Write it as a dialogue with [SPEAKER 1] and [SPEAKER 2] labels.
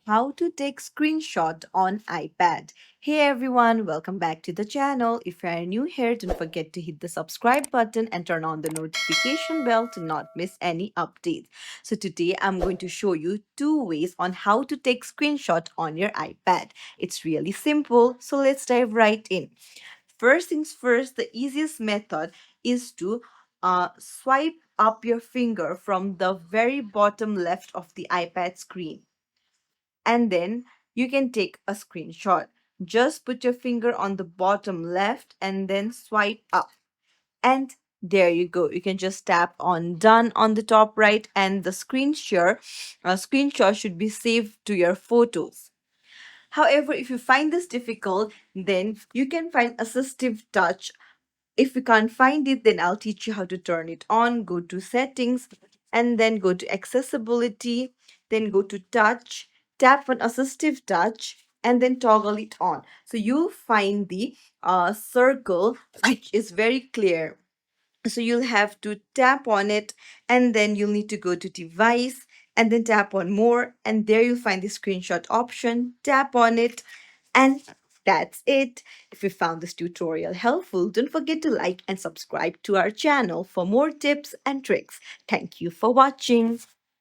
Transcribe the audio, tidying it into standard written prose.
[SPEAKER 1] how to take screenshot on iPad. Hey everyone, welcome back to the channel. If you are new here, don't forget to hit the subscribe button and turn on the notification bell to not miss any updates. So today I'm going to show you two ways on how to take screenshot on your iPad. It's really simple, so let's dive right in. First things first, the easiest method is to swipe up your finger from the very bottom left of the iPad screen, and then you can take a screenshot. Just put your finger on the bottom left and then swipe up. And there you go. You can just tap on done on the top right, and the screenshot should be saved to your photos. However, if you find this difficult, then you can find assistive touch. If you can't find it, then I'll teach you how to turn it on. Go to settings and then go to accessibility, then go to touch, tap on assistive touch, and then toggle it on. So you'll find the circle, which is very clear. So you'll have to tap on it, and then you'll need to go to device and then tap on more, and there you'll find the screenshot option. Tap on it, and that's it. If you found this tutorial helpful, don't forget to like and subscribe to our channel for more tips and tricks. Thank you for watching.